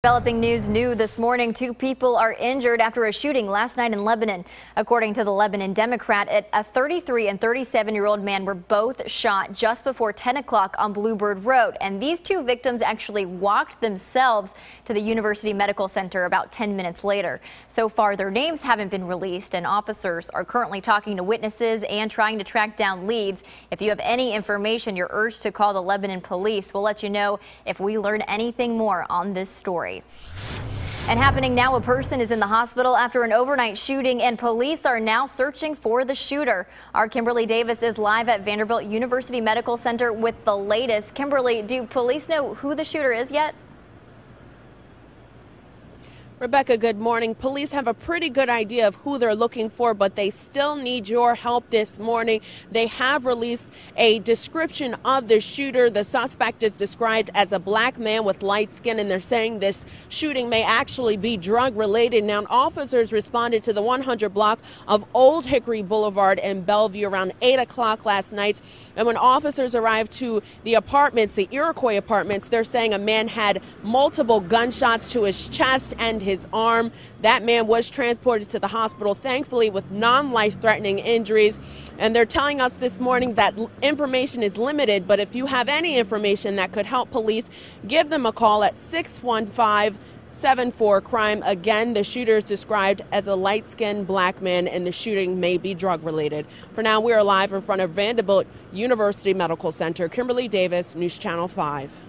Developing news new this morning. 2 people are injured after a shooting last night in Lebanon. According to the Lebanon Democrat, a 33 and 37-year-old man were both shot just before 10 o'clock on Bluebird Road. And these 2 victims actually walked themselves to the University Medical Center about 10 minutes later. So far, their names haven't been released, and officers are currently talking to witnesses and trying to track down leads. If you have any information, you're urged to call the Lebanon police. We'll let you know if we learn anything more on this story. And happening now, a person is in the hospital after an overnight shooting, and police are now searching for the shooter. Our Kimberly Davis is live at Vanderbilt University Medical Center with the latest. Kimberly, do police know who the shooter is yet? Rebecca, good morning. Police have a pretty good idea of who they're looking for, but they still need your help this morning. They have released a description of the shooter. The suspect is described as a black man with light skin, and they're saying this shooting may actually be drug related. Now, officers responded to the 100 block of Old Hickory Boulevard in Bellevue around 8 o'clock last night. And when officers arrived to the apartments, the Iroquois apartments, they're saying a man had multiple gunshots to his chest and his arm. That man was transported to the hospital, thankfully, with non-life-threatening injuries. And they're telling us this morning that information is limited, but if you have any information that could help police, give them a call at 615-74-CRIME. Again, the shooter is described as a light-skinned black man, and the shooting may be drug-related. For now, we are live in front of Vanderbilt University Medical Center. Kimberly Davis, News Channel 5.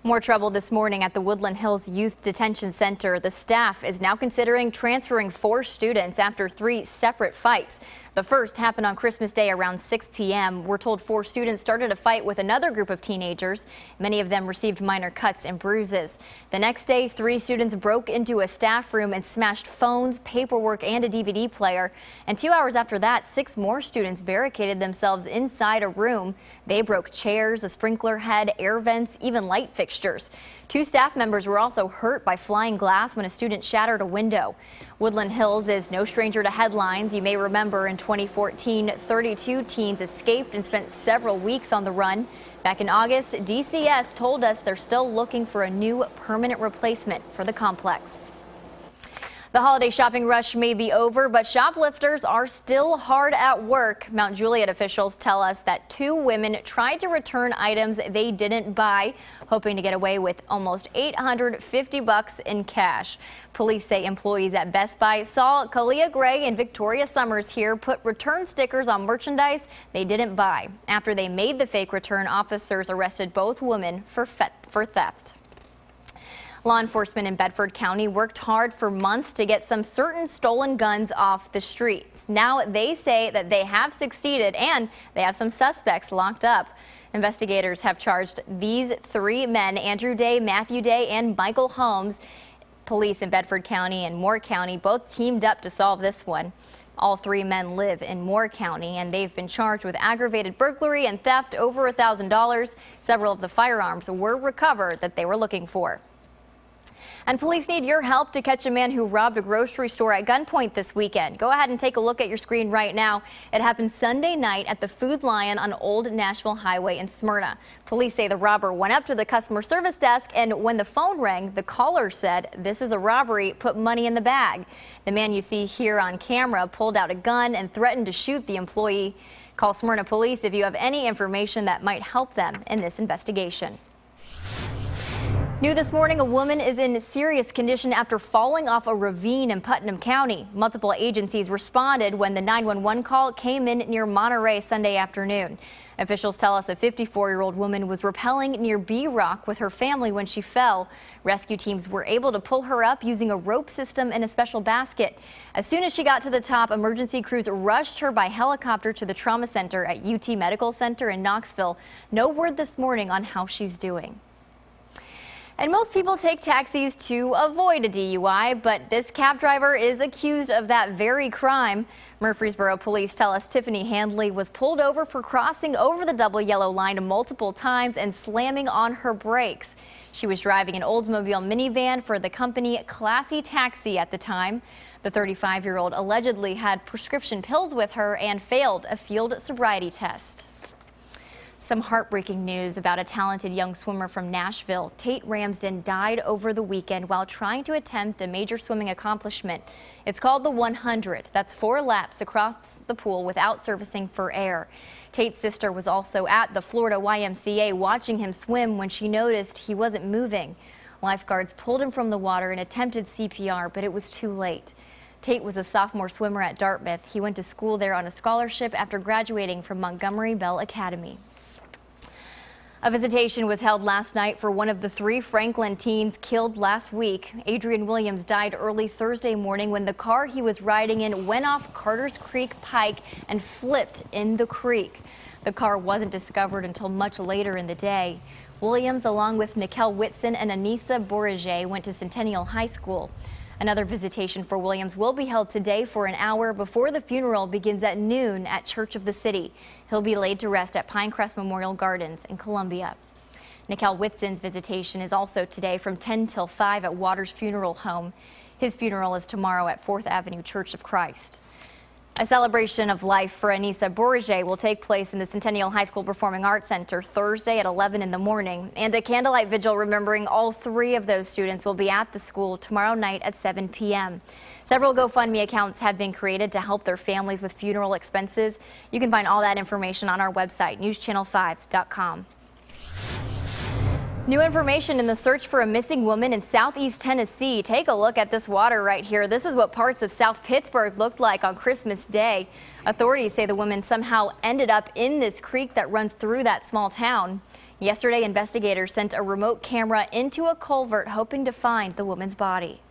More trouble this morning at the Woodland Hills Youth Detention Center. The staff is now considering transferring 4 students after 3 separate fights. The first happened on Christmas Day around 6 p.m. We're told 4 students started a fight with another group of teenagers. Many of them received minor cuts and bruises. The next day, 3 students broke into a staff room and smashed phones, paperwork, and a DVD player. And 2 hours after that, 6 more students barricaded themselves inside a room. They broke chairs, a sprinkler head, air vents, even light fixtures. 2 staff members were also hurt by flying glass when a student shattered a window. Woodland Hills is no stranger to headlines. You may remember in 2014, 32 teens escaped and spent several weeks on the run. Back in August, DCS told us they're still looking for a new permanent replacement for the complex. The holiday shopping rush may be over, but shoplifters are still hard at work. Mount Juliet officials tell us that 2 women tried to return items they didn't buy, hoping to get away with almost $850 in cash. Police say employees at Best Buy saw Kalia Gray and Victoria Summers here put return stickers on merchandise they didn't buy. After they made the fake return, officers arrested both women for theft. Law enforcement in Bedford County worked hard for months to get some certain stolen guns off the streets. Now they say that they have succeeded, and they have some suspects locked up. Investigators have charged these 3 men, Andrew Day, Matthew Day, and Michael Holmes. Police in Bedford County and Moore County both teamed up to solve this one. All 3 men live in Moore County, and they've been charged with aggravated burglary and theft over $1,000. Several of the firearms were recovered that they were looking for. And police need your help to catch a man who robbed a grocery store at gunpoint this weekend. Go ahead and take a look at your screen right now. It happened Sunday night at the Food Lion on Old Nashville Highway in Smyrna. Police say the robber went up to the customer service desk, and when the phone rang, the caller said, "This is a robbery, put money in the bag." The man you see here on camera pulled out a gun and threatened to shoot the employee. Call Smyrna Police if you have any information that might help them in this investigation. New this morning, a woman is in serious condition after falling off a ravine in Putnam County. Multiple agencies responded when the 911 call came in near Monterey Sunday afternoon. Officials tell us a 54-year-old woman was rappelling near B Rock with her family when she fell. Rescue teams were able to pull her up using a rope system and a special basket. As soon as she got to the top, emergency crews rushed her by helicopter to the trauma center at UT Medical Center in Knoxville. No word this morning on how she's doing. And most people take taxis to avoid a DUI, but this cab driver is accused of that very crime. Murfreesboro police tell us Tiffany Handley was pulled over for crossing over the double yellow line multiple times and slamming on her brakes. She was driving an Oldsmobile minivan for the company Classy Taxi at the time. The 35-year-old allegedly had prescription pills with her and failed a field sobriety test. Some heartbreaking news about a talented young swimmer from Nashville. Tate Ramsden died over the weekend while trying to attempt a major swimming accomplishment. It's called the 100. That's 4 laps across the pool without surfacing for air. Tate's sister was also at the Florida YMCA watching him swim when she noticed he wasn't moving. Lifeguards pulled him from the water and attempted CPR, but it was too late. Tate was a sophomore swimmer at Dartmouth. He went to school there on a scholarship after graduating from Montgomery Bell Academy. A visitation was held last night for one of the 3 Franklin teens killed last week. Adrian Williams died early Thursday morning when the car he was riding in went off Carter's Creek Pike and flipped in the creek. The car wasn't discovered until much later in the day. Williams, along with Nikel Whitson and Anissa Bourget, went to Centennial High School. Another visitation for Williams will be held today for an hour before the funeral begins at noon at Church of the City. He'll be laid to rest at Pinecrest Memorial Gardens in Columbia. Nikel Whitson's visitation is also today from 10 till 5 at Waters Funeral Home. His funeral is tomorrow at 4th Avenue Church of Christ. A celebration of life for Anissa Bourget will take place in the Centennial High School Performing Arts Center Thursday at 11 in the morning. And a candlelight vigil remembering all 3 of those students will be at the school tomorrow night at 7 p.m. Several GoFundMe accounts have been created to help their families with funeral expenses. You can find all that information on our website, newschannel5.com. New information in the search for a missing woman in southeast Tennessee. Take a look at this water right here. This is what parts of South Pittsburgh looked like on Christmas Day. Authorities say the woman somehow ended up in this creek that runs through that small town. Yesterday, investigators sent a remote camera into a culvert hoping to find the woman's body.